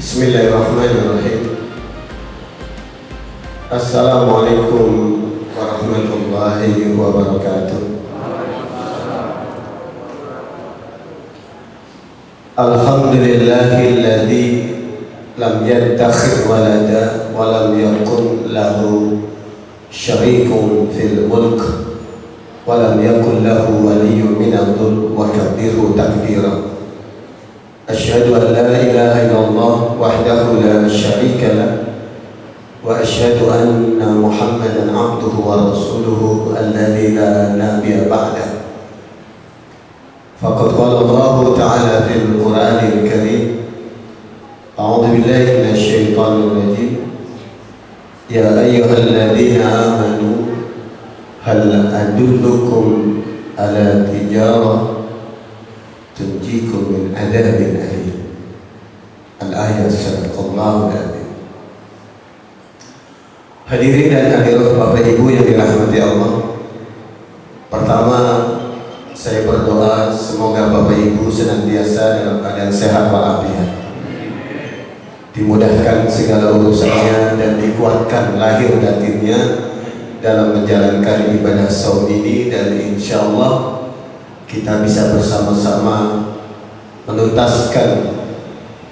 Bismillahirrahmanirrahim. Assalamualaikum warahmatullahi wabarakatuh. Alhamdulillahilladzi lam yattakhidh walada wa lam yakun lahu syarikun fil mulk wa lam yakun lahu waliyyun minadh dhul wa kabbirhu takbira. Asyhadu an la ilaha illallah wahdahu la syarika lah wa asyhadu anna Muhammadan abduhu wa rasuluhu alladzi la nabiyya ba'dah. Faqad qala Allah ta'ala fil Qur'anil Karim, a'udzu billahi minasy syaithanir rajim, ya ayyuhalladzina amanu hal adullukum ala tijarah tunjikum min adabin alim. Al-ayat sadaqallahu al-azim. Hadirin dan hadirat Bapak Ibu yang dirahmati Allah, pertama saya berdoa semoga Bapak Ibu senantiasa dalam keadaan sehat walafiat, dimudahkan segala urusannya dan dikuatkan lahir batinnya dalam menjalankan ibadah saum ini, dan insya Allah kita bisa bersama-sama menuntaskan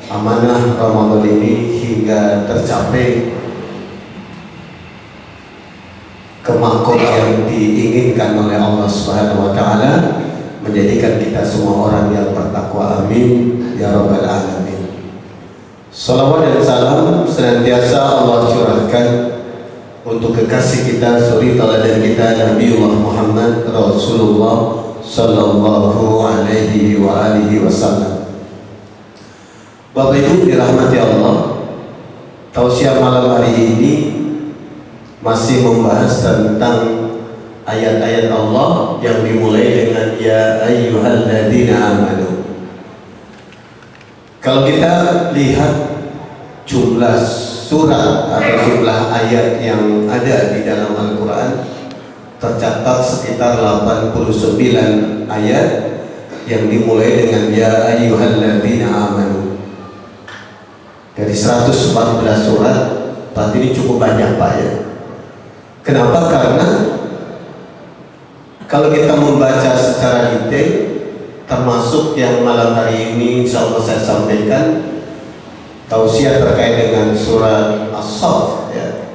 amanah Ramadan ini hingga tercapai kemakmur yang diinginkan oleh Allah Subhanahu wa Ta'ala, menjadikan kita semua orang yang bertakwa. Amin ya rabbal alamin. Salawat dan salam senantiasa Allah curahkan untuk kekasih kita, suri teladan kita, Nabiullah Muhammad Rasulullah sallallahu alaihi wa alihi wasallam. Bapak Ibu dirahmati Allah, tausiah malam hari ini masih membahas tentang ayat-ayat Allah yang dimulai dengan ya ayyuhalladzina amanu. Kalau kita lihat jumlah surat atau jumlah ayat yang ada di dalam Al-Quran, tercatat sekitar 89 ayat yang dimulai dengan ya ayyuhalladzina amanu. Dari 114 surat, berarti ini cukup banyak Pak ya. Kenapa? Karena kalau kita membaca secara detail, termasuk yang malam hari ini insya Allah saya sampaikan tausiah terkait dengan surat As-Saff ya.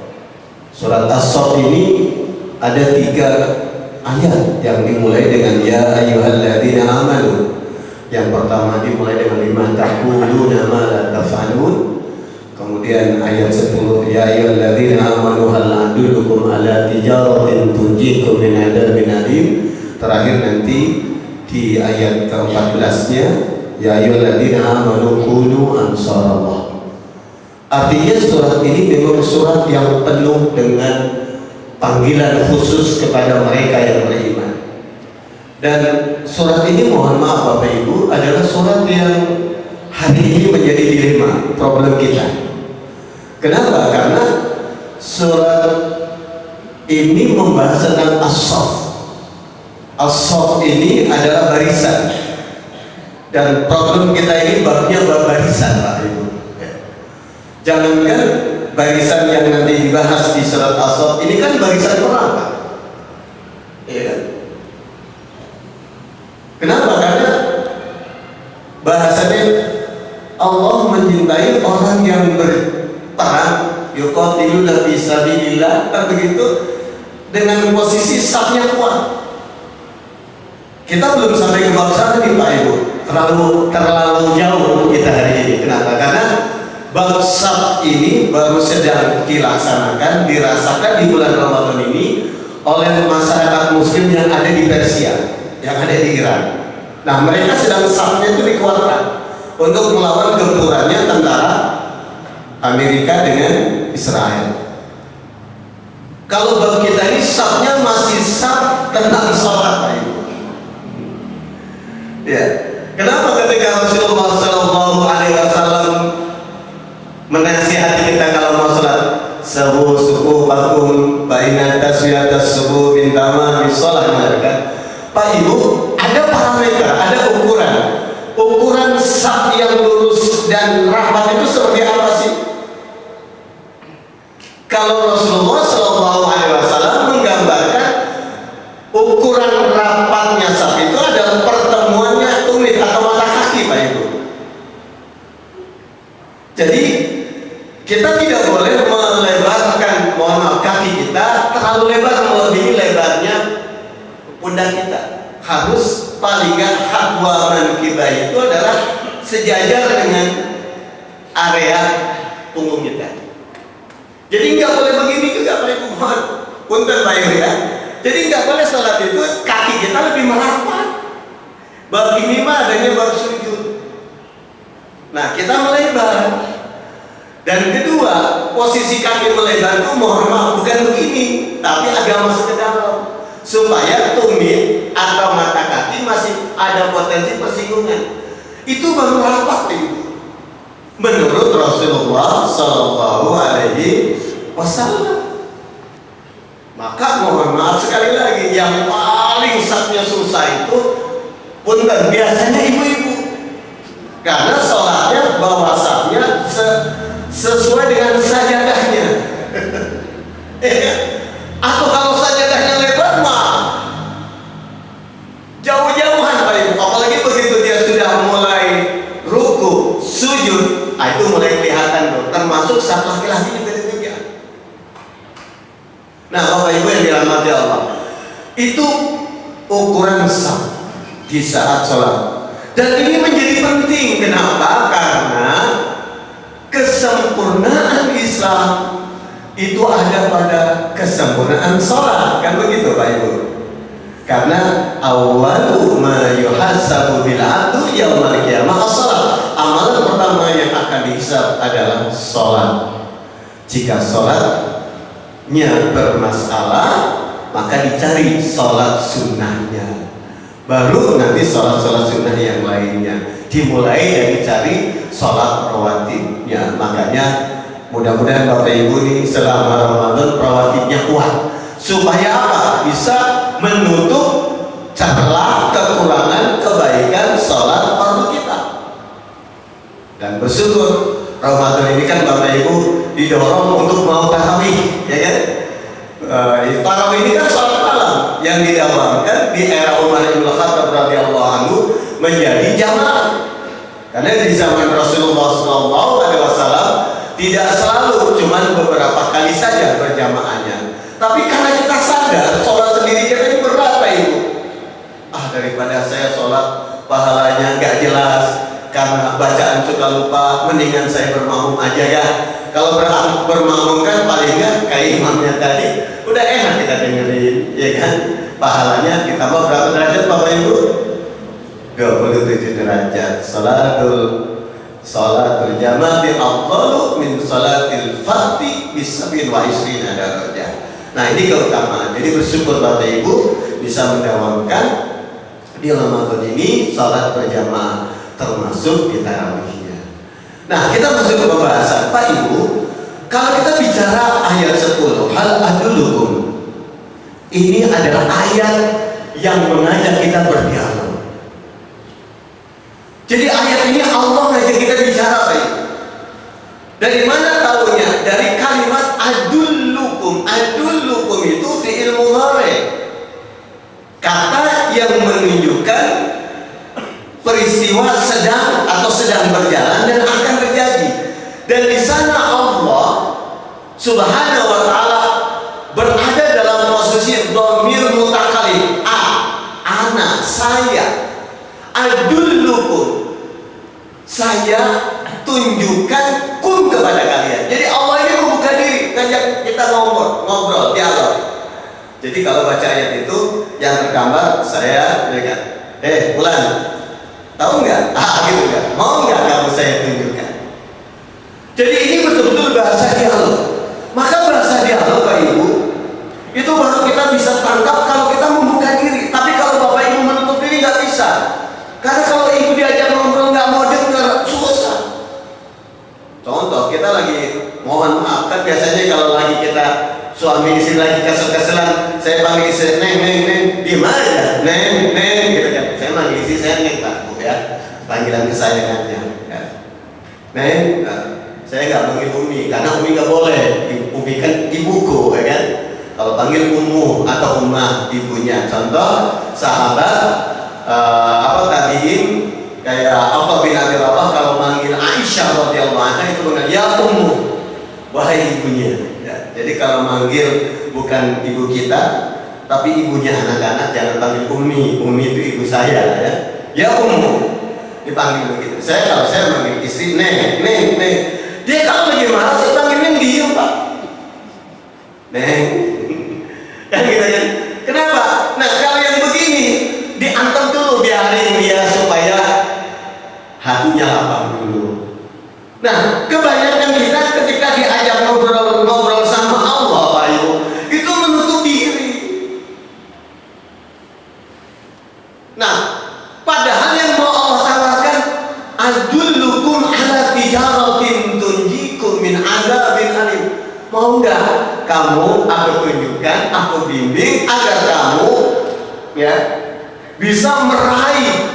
Surat As-Saff ini ada 3 ayat yang dimulai dengan ya ayyuhalladzina amanu. Yang pertama dimulai dengan lima taquluna ma la taf'alun. Kemudian ayat 10 ya ayyuhalladzina amanu hal adullukum ala tijaratin tunjikum min adabin alim. Terakhir nanti di ayat ke-14-nya ya ayyuhalladzina amanu kunu ansarallah. Artinya surat ini memang surat yang penuh dengan panggilan khusus kepada mereka yang beriman. Dan surat ini, mohon maaf Bapak Ibu, adalah surat yang hari ini menjadi dilema, problem kita. Kenapa? Karena surat ini membahas tentang as-saff. As-saff ini adalah barisan, dan problem kita ini babnya bab barisan Pak Ibu. Jangankan barisan yang nanti dibahas di surat As-Saff ini kan barisan perang Pak. Iya kan? Kenapa? Karena bahasanya Allah mencintai orang yang berperang, yuqatiluna fi sabilillah, kan begitu, dengan posisi safnya kuat. Kita belum sampai ke bab sana nih Pak Ibu, terlalu jauh kita hari ini. Kenapa? Karena bab saf ini baru sedang dilaksanakan, dirasakan di bulan Ramadan ini oleh masyarakat muslim yang ada di Persia, yang ada di Iran. Nah, mereka sedang safnya itu dikuatkan untuk melawan gempurannya tentara Amerika dengan Israel. Kalau bab kita ini safnya masih saf tentang sholat Pak Ibu. Ya, kenapa ketika Rasulullah Shallallahu Alaihi Wasallam menasihati kita kalau mau sholat, sahu suku bakum baina taswiyatas subuh bin tamam sholat, kan Pak Ibu, ada parameter, ada ukuran saf yang lurus tulus dan rahmat itu seperti apa sih? Kalau Rasulullah SAW menggambarkan ukuran rapatnya sapi itu adalah pertemuannya tumit atau mata kaki, Pak Ibu. Jadi kita tidak boleh melebarkan, mohon maaf, kaki kita terlalu lebar melebihi lebarnya pundak kita. Harus paling nggak hadwa mankibah itu adalah sejajar dengan area punggung kita. Jadi nggak boleh begini juga, Pak Ibu, mohon punten Pak Ibu ya. Jadi nggak boleh salat itu kaki kita lebih merapat. Bab ini mah adanya bab sujud. Nah, kita melebar. Dan kedua, posisi kaki melebar itu mohon maaf bukan begini, tapi agak masuk ke dalam supaya tumit atau mata kaki masih ada potensi persinggungan. Itu baru rapat itu. Menurut Rasulullah Sallallahu Alaihi Wasallam. Maka mohon maaf sekali lagi, yang paling satnya susah itu punten biasanya ibu-ibu, karena sholatnya bahwasanya sesuai dengan sajadahnya. Atau kalau sajadahnya lebar mah jauh-jauhan Pak Ibu. Apalagi begitu dia sudah mulai ruku, sujud, itu mulai kelihatan tuh. Termasuk saat laki-laki juga demikian. Nah, Bapak Ibu yang dirahmati Allah, itu ukuran sah di saat sholat. Dan ini menjadi penting. Kenapa? Karena kesempurnaan Islam itu ada pada kesempurnaan sholat, kan begitu Pak Ibu? Karena awwalu ma yuhasabu bil abdu yaumal qiyamah as-shalah. Amalan pertama yang akan dihisab adalah sholat. Jika sholatnya bermasalah, maka dicari sholat sunnahnya. Baru nanti sholat-sholat sunnah yang lainnya dimulai dan dicari sholat rawatibnya. Makanya mudah-mudahan Bapak Ibu nih selama Ramadan rawatibnya kuat, supaya apa? Bisa menutup celah kekurangan kebaikan sholat fardu kita. Dan bersyukur Ramadan ini kan Bapak Ibu didorong untuk mau tarawih, ya kan? Tarawih ini kan sholat malam yang didawamkan di era Umar bin Khattab radhiyallahu anhu menjadi jamaah. Karena di zaman Rasulullah SAW tidak selalu, cuman beberapa kali saja berjamaahnya. Tapi karena kita sadar sholat sendiri kita ini berat Pak Ibu. Daripada saya sholat pahalanya nggak jelas karena bacaan suka lupa, mendingan saya bermakmum aja ya. Kalau bermakmum kan paling nggak kayak imamnya tadi udah enak kita dengerin, ya kan? Pahalanya kita mau berapa derajat Bapak Ibu? 27 derajat. Sholatul jamaati afdalu min sholatil fardhi bisab'in wa ishrina darajah. Nah, ini keutamaan. Jadi bersyukur Bapak Ibu bisa mendawamkan di Ramadan ini sholat berjamaah, termasuk di tarawihnya. Nah, kita masuk ke pembahasan Pak Ibu. Kalau kita bicara ayat 10, hal adulukum, ini adalah ayat yang mengajak kita berdialog. Jadi ayat ini Allah ngajak kita bicara Pak Ibu. Dari mana tahunya? Dari kalimat adullukum. Adullukum itu fi'il mudhari, kata yang menunjukkan peristiwa sedang atau sedang berjalan dan akan terjadi. Dan di sana Allah Subhanahu wa taala berada dalam posisi dhamir mutakallim, ana, saya. Adullukum, saya tunjukkan kum kepada kalian. Jadi Allah ini membuka diri, ngajak kita ngobrol, dialog. Jadi kalau baca ayat itu yang tergambar saya berikan, Bulan, tahu nggak? Gitu nggak? Mau nggak kamu saya tunjukkan? Jadi ini betul-betul bahasa dialog. Maka bahasa dialog Pak Ibu itu baru kita bisa tangkap kalau kita membuka diri. Tapi kalau Bapak Ibu menutup diri nggak bisa. Karena kalau Ibu diajak ngobrol nggak mau dengar, susah. Contoh, kita lagi, mohon maaf, kan biasanya kalau lagi kita suami istri lagi kesel-keselan, saya panggil istri, neng, di mana? Neng, gitu kan. Saya panggil istri, saya neng Pak Bu ya, panggilan kesayangannya. Ya. Neng, saya nggak panggil Umi karena Umi nggak boleh. Umi kan ibuku, ya kan? Kalau panggil Ummu atau Ummah, ibunya. Contoh sahabat tabiin kayak Atha bin Abi Rabah kalau manggil Aisyah radhiyallahu anha itu mengenai ya Ummu, wahai ibunya. Ya, jadi kalau manggil bukan ibu kita, tapi ibunya anak-anak jangan panggil Umi. Umi itu ibu saya, ya. Ya Ummu, dipanggil begitu. Kalau saya manggil istri Neng. Dia kalau lagi marah saya panggil Neng, diem Pak. Neng, kan gitu kan? Kenapa? Nah kalau yang begini diantar dulu, biarin dia supaya hatinya lapang dulu. Nah kebanyakan kita ketika diajak ngobrol sama Allah, Pak Ibu, itu menutup diri. Nah padahal yang mau Allah tawarkan, adullukum ala tijaratin tunjikum min azabin alim. Mau enggak kamu aku tunjukkan, aku bimbing agar kamu ya bisa meraih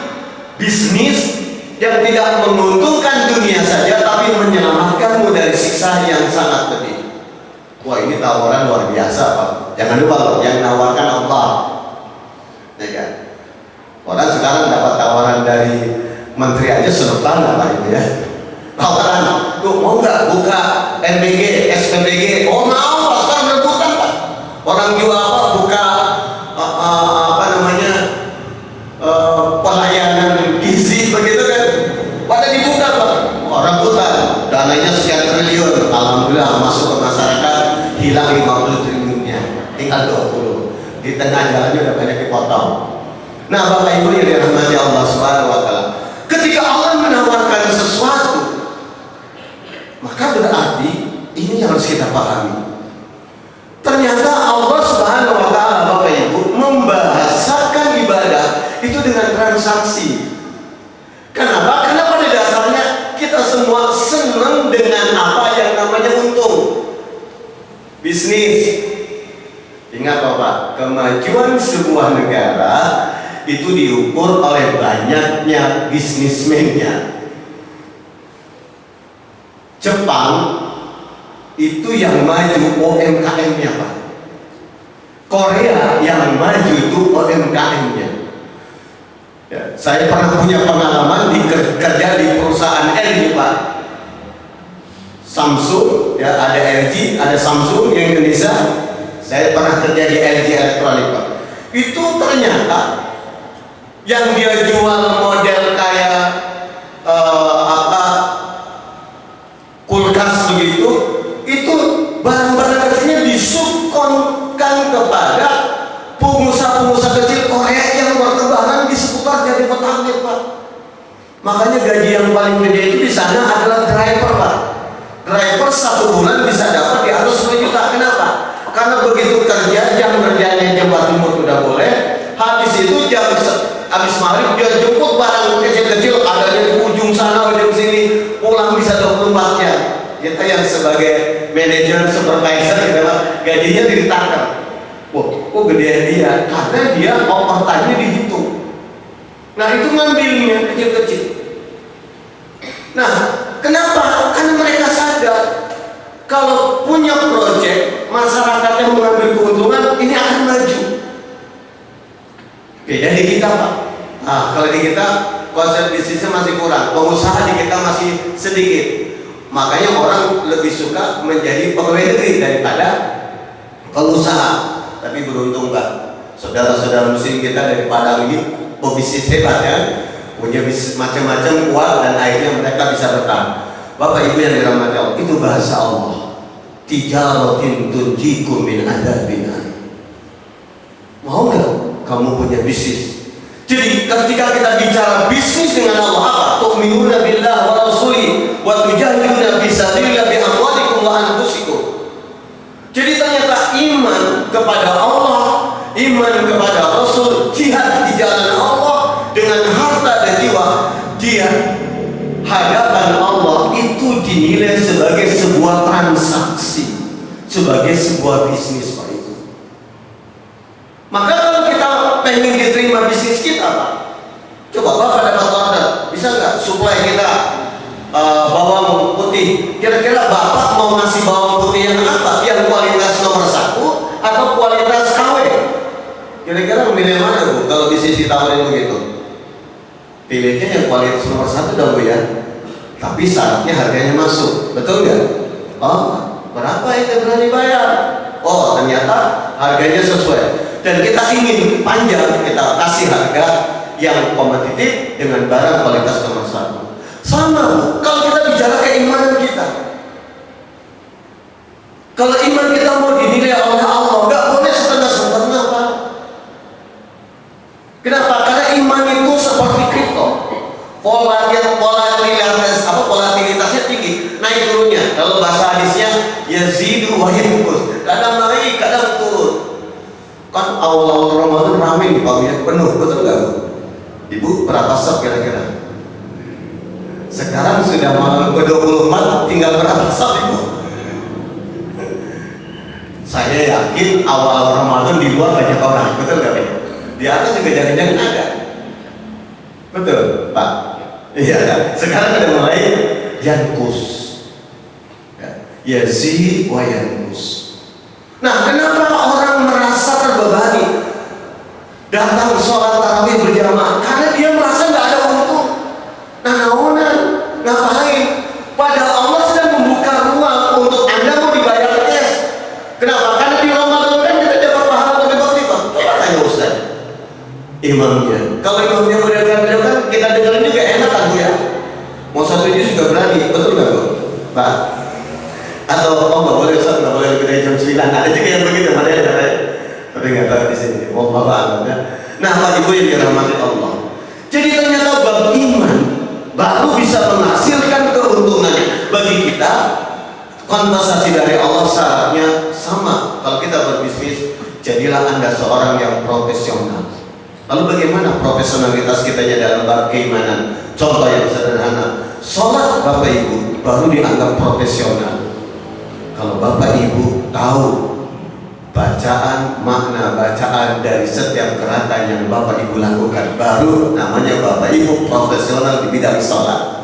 bisnis yang tidak menguntungkan dunia saja, tapi menyelamatkanmu dari siksa yang sangat pedih. Wah, ini tawaran luar biasa, Pak. Jangan lupa loh, yang nawarkan Allah. Ya kan? Orang sekarang dapat tawaran dari menteri aja seneng banget Pak itu ya. Tawaran, tuh mau nggak buka MBG, SPBG? Oh mau, sekarang rebutan Pak. Orang jual apa? Buka pelayanan gizi begitu kan? Pada dibuka Pak. Orang rebutan, dananya sekian triliun. Alhamdulillah masuk ke masyarakat hilang 50 triliunnya, tinggal 20. Di tengah jalannya udah banyak dipotong. Nah Bapak Ibu yang dirahmati Allah Subhanahu wa Ta'ala, ketika Allah menawarkan sesuatu, maka berarti ini yang harus kita pahami. Ternyata Allah Subhanahu wa Ta'ala, Bapak Ibu, membahasakan ibadah itu dengan transaksi. Kenapa? Karena pada dasarnya kita semua senang dengan apa yang namanya untung. Bisnis. Ingat Bapak, kemajuan sebuah negara itu diukur oleh banyaknya bisnismennya. Jepang itu yang maju UMKM-nya Pak. Korea yang maju itu UMKM-nya. Ya, saya pernah punya pengalaman kerja di perusahaan LG Pak. Samsung, ya ada LG, ada Samsung yang Indonesia. Saya pernah kerja di LG Elektronik Pak. Itu ternyata yang dia jual model kayak kulkas begitu, itu barang-barang kecilnya disubkonkan kepada pengusaha-pengusaha kecil Korea yang bertebaran di seputar jadi petani Pak. Makanya gaji yang paling gede itu di sana adalah driver Pak. Driver 1 bulan bisa dapat di atas 10 juta. Kenapa? Karena begitu kerja, jam kerjanya jam timur udah boleh. Habis itu jam habis maghrib dia jemput barang kecil-kecil, adanya di ujung sana, ujung sini, pulang bisa 24 jam. Kita yang sebagai manajer, supervisor, gajinya ditakar. Wah, kok gede dia? Karena dia overtime-nya dihitung. Nah itu ngambilnya kecil-kecil. Nah kenapa? Karena mereka sadar kalau punya proyek, masyarakat yang mengambil keuntungan ini akan maju. Beda di kita Pak. Nah kalau di kita konsep bisnisnya masih kurang, pengusaha di kita masih sedikit. Makanya orang lebih suka menjadi pegawai negeri daripada pengusaha. Tapi beruntung Pak, saudara-saudara muslim kita dari Padang ini pebisnis hebat ya, punya bisnis macam-macam kuat dan akhirnya mereka bisa bertahan. Bapak Ibu yang dirahmati Allah, itu bahasa Allah. Tijaratin tunjikum min adzabin alim. Mau nggak kamu punya bisnis? Jadi ketika kita bicara bisnis dengan Allah, apa? Tu'minuna billah wa rasuli wa tujahiduna fi sabilillah bi amwalikum wa anfusikum. Jadi ternyata iman kepada Allah, iman kepada Rasul, jihad di jalan Allah dengan harta dan jiwa, dia hadapan Allah itu dinilai sebagai sebuah transaksi, sebagai sebuah bisnis Pak itu. Maka kalau kita pengen diterima bisnis kita Pak, coba Bapak dapat order, bisa nggak supply kita bawang putih. Kira-kira Bapak mau ngasih bawang putih yang apa? Yang kualitas nomor 1 atau kualitas KW? Kira-kira milih mana Bu? Kalau di sisi tawarin begitu, pilihnya yang kualitas nomor 1 dong Bu ya. Tapi syaratnya harganya masuk, betul nggak? Oh, berapa itu berani bayar? Oh, ternyata harganya sesuai. Dan kita ingin panjang, kita kasih harga yang kompetitif dengan barang kualitas nomor 1. Sama Bu, kalau kita bicara keimanan kita, kalau iman kita mau dinilai oleh Allah, nggak boleh setengah-setengah Pak. Kenapa? Karena iman itu seperti kripto, volatilitasnya tinggi, naik turunnya. Kalau bahasa hadisnya yazidu wa yanqus, kadang naik, kadang turun. Kan awal-awal Ramadan ramai nih Pak ya, penuh, betul nggak Bu? Ibu berapa sok kira-kira? Sekarang sudah malam ke-24, tinggal berapa sok Ibu? Saya yakin awal Ramadan di luar banyak orang, betul nggak Pak? Di atas juga jangan-jangan ada. Betul Pak? Iya, sekarang ada mulai yankus, yazid wa yankus. Nah, kenapa orang merasa terbebani datang sholat tarawih berjamaah? Karena dia merasa nggak ada untung. Nah, ngapain? Padahal Allah sedang membuka ruang untuk Anda mau dibayar cash. Kenapa? Karena di Ramadan kan kita dapat pahala berlipat-lipat. Coba tanya Ustaz imamnya. Kalau imamnya berdekat-dekat, kita dengerin juga enak kan Bu ya? Mau 1 juz juga berani, betul nggak Bu? Pak? Atau nggak boleh Ustaz, nggak boleh lebih dari jam 9. Ada juga yang begitu, mana ada? Tapi nggak tahu di sini. Mau apa ya? Nah, Pak Ibu yang dirahmati Allah. Jadi ternyata bab iman baru bisa menghasilkan keuntungan bagi kita. Kompensasi dari Allah syaratnya sama. Kalau kita berbisnis, jadilah Anda seorang yang profesional. Lalu bagaimana profesionalitas kita dalam bab keimanan? Contoh yang sederhana, sholat Bapak Ibu baru dianggap profesional kalau Bapak Ibu tahu bacaan, makna bacaan dari setiap gerakan yang Bapak Ibu lakukan, baru namanya Bapak Ibu profesional di bidang sholat.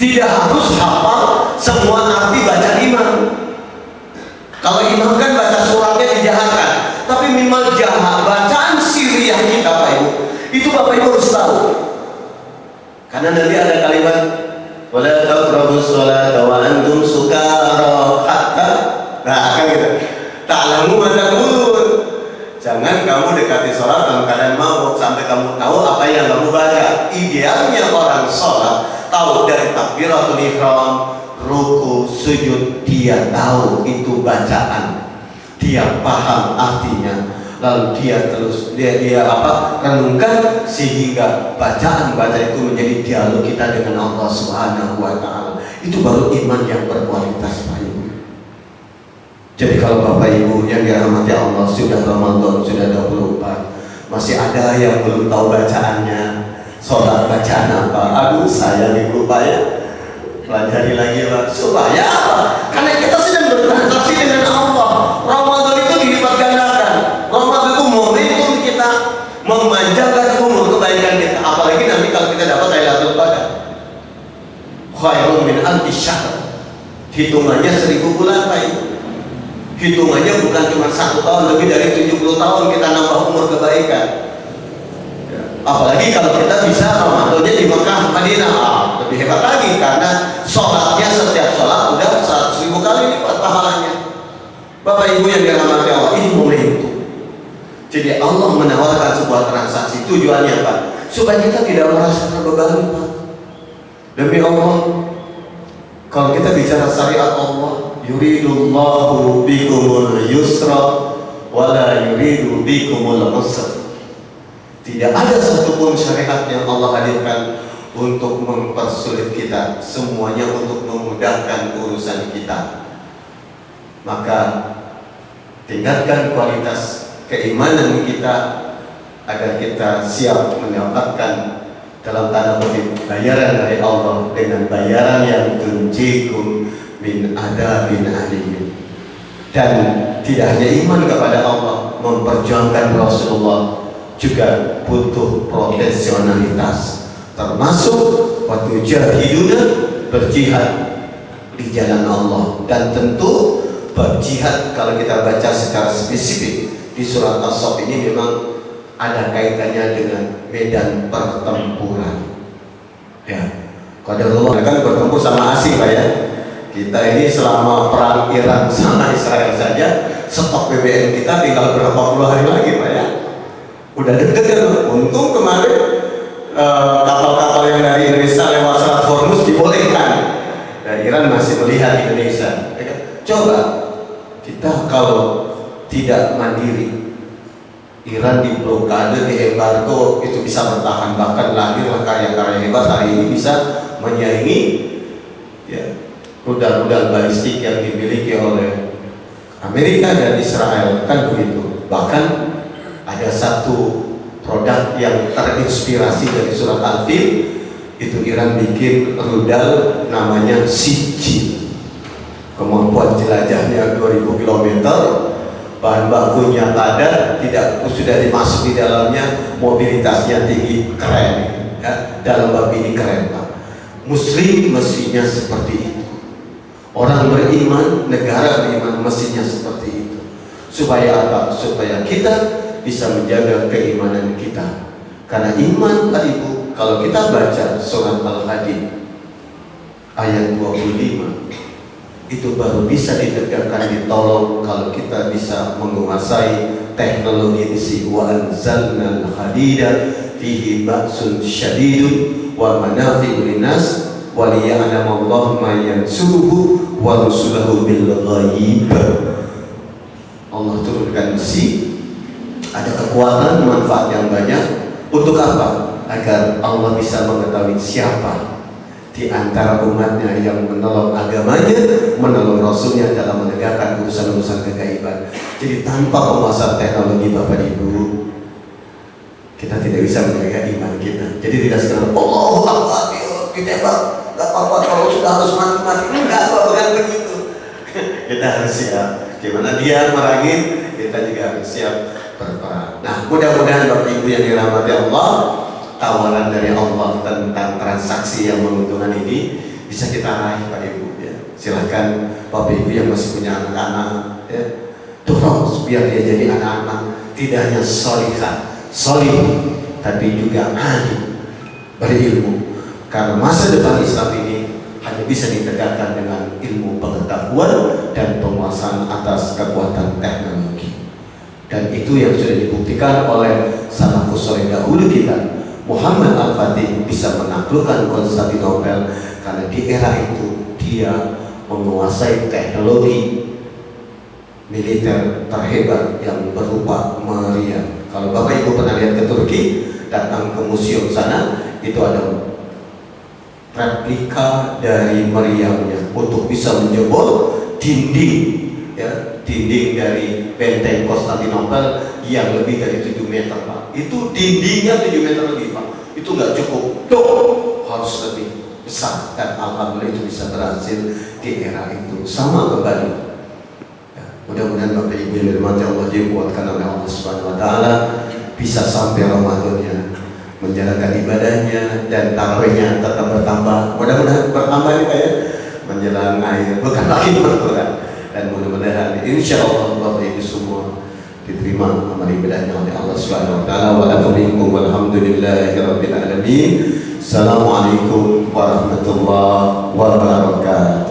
Tidak harus hafal semua arti baca imam. Kalau imam kan baca suratnya dijaharkan, tapi minimal jahar bacaan siriyah kita Pak Ibu, itu Bapak Ibu harus tahu. Karena nanti ada kalimat wala taqrabus sholata wa antum sukara hatta, nah kan gitu. Ta'lamu ma taqulun. Jangan kamu dekati sholat dalam keadaan mabuk sampai kamu tahu apa yang kamu baca. Idealnya orang sholat tahu dari takbiratul ihram, ruku, sujud, dia tahu itu bacaan, dia paham artinya, lalu dia renungkan sehingga bacaan itu menjadi dialog kita dengan Allah Subhanahu wa Ta'ala. Itu baru iman yang berkualitas Pak Ibu. Jadi kalau Bapak Ibu yang dirahmati Allah, sudah Ramadan, sudah 24, masih ada yang belum tahu bacaannya, sholat bacaan apa? Aduh sayang Ibu Pak ya, pelajari lagi Pak. Supaya apa? Karena kita sedang bertransaksi dengan Allah. Ramadan itu dilipat gandakan. Ramadan itu momentum kita memanjangkan umur kebaikan kita. Apalagi nanti kalau kita dapat Lailatul Qadar, khairun min alfi syahr. Hitungannya 1000 bulan Pak Ibu. Hitungannya bukan cuma 1 tahun, lebih dari 70 tahun kita nambah umur kebaikan. Apalagi kalau kita bisa Ramadannya di Mekah, Madinah, lebih hebat lagi karena sholatnya setiap sholat udah 100.000 kali lipat pahalanya. Bapak Ibu yang dirahmati Allah, ini momentum. Jadi Allah menawarkan sebuah transaksi, tujuannya Pak, supaya kita tidak merasa terbebani Pak. Demi Allah, kalau kita bicara syariat Allah, yuridullahu bikumul yusra wala yuridu bikumul usra. Tidak ada satupun syariat yang Allah hadirkan untuk mempersulit kita, semuanya untuk memudahkan urusan kita. Maka tingkatkan kualitas keimanan kita agar kita siap mendapatkan dalam tanda kutip bayaran dari Allah dengan bayaran yang tunjikum min adabin alim. Dan tidak hanya iman kepada Allah, memperjuangkan Rasulullah juga butuh profesionalitas, termasuk wa tujahiduna, berjihad di jalan Allah. Dan tentu berjihad kalau kita baca secara spesifik di surat As-Saff ini memang ada kaitannya dengan medan pertempuran. Ya, qadarullah kan bertempur sama asing Pak ya. Kita ini selama perang Iran sama Israel saja, stok BBM kita tinggal berapa puluh hari lagi Pak ya. Udah deg-degan. Untung kemarin kapal-kapal yang dari Indonesia lewat Selat Hormuz dibolehkan. Dan Iran masih melihat Indonesia. Coba kita kalau tidak mandiri, Iran diblokade, diembargo, itu bisa bertahan. Bahkan lahirlah karya-karya hebat hari ini bisa menyaingi ya, rudal-rudal balistik yang dimiliki oleh Amerika dan Israel, kan begitu. Bahkan ada satu produk yang terinspirasi dari surat Al-Fil, itu Iran bikin rudal namanya Sijil. Kemampuan jelajahnya 2000 km, bahan bakunya padat, tidak sudah dimasuk di dalamnya, mobilitasnya tinggi, keren ya. Dalam bab ini keren Pak. Muslim mestinya seperti itu. Orang beriman, negara beriman mestinya seperti itu. Supaya apa? Supaya kita bisa menjaga keimanan kita. Karena iman Pak Ibu, kalau kita baca surat Al-Hadid ayat 25, itu baru bisa ditegakkan, ditolong kalau kita bisa menguasai teknologi besi. Wa anzalnal hadida fihi ba'sun syadidun wa manafi'u linnas wa liya'lamallahu ma yansuruhu wa rusulahu bil ghaib. Allah turunkan besi, ada kekuatan, manfaat yang banyak. Untuk apa? Agar Allah bisa mengetahui siapa di antara umatnya yang menolong agamanya, menolong Rasulnya dalam menegakkan urusan-urusan kegaiban. Jadi tanpa penguasaan teknologi Bapak Ibu, kita tidak bisa menjaga iman kita. Jadi tidak sekedar Allahu Akbar ditembak, nggak apa-apa kalau sudah harus mati-mati, enggak, bukan begitu. Kita harus siap. Gimana dia merangin, kita juga harus siap berperang. Nah, mudah-mudahan Bapak Ibu yang dirahmati Allah, tawaran dari Allah tentang transaksi yang menguntungkan ini bisa kita raih Pak Ibu ya. Silahkan Bapak Ibu yang masih punya anak-anak ya, dorong biar dia jadi anak-anak tidak hanya solih, tapi juga alim, berilmu. Karena masa depan Islam ini hanya bisa ditegakkan dengan ilmu pengetahuan dan penguasaan atas kekuatan teknologi. Dan itu yang sudah dibuktikan oleh salafus saleh dahulu kita. Muhammad Al-Fatih bisa menaklukkan Konstantinopel karena di era itu dia menguasai teknologi militer terhebat yang berupa meriam. Kalau Bapak Ibu pernah lihat ke Turki, datang ke museum sana, itu ada replika dari meriamnya untuk bisa menjebol dinding ya, dinding dari benteng Konstantinopel yang lebih dari 7 meter Pak. Itu dindingnya 7 meter lebih Pak. Itu nggak cukup, harus lebih besar. Dan alhamdulillah itu bisa berhasil di era itu. Sama kembali ya, mudah-mudahan Bapak Ibu yang dirahmati Allah dikuatkan oleh Allah Subhanahu Wa Taala, bisa sampai Ramadannya, menjalankan ibadahnya, dan tarawihnya tetap bertambah. Mudah-mudahan bertambah nih Pak ya, menjelang akhir, bukan lagi berkurang. Dan mudah-mudahan insya Allah Bapak Ibu semua diterima amal ibadahnya oleh Allah Subhanahu Wa Taala. Wa lakum walhamdulillahirabbil alamin. Assalamualaikum warahmatullahi wabarakatuh.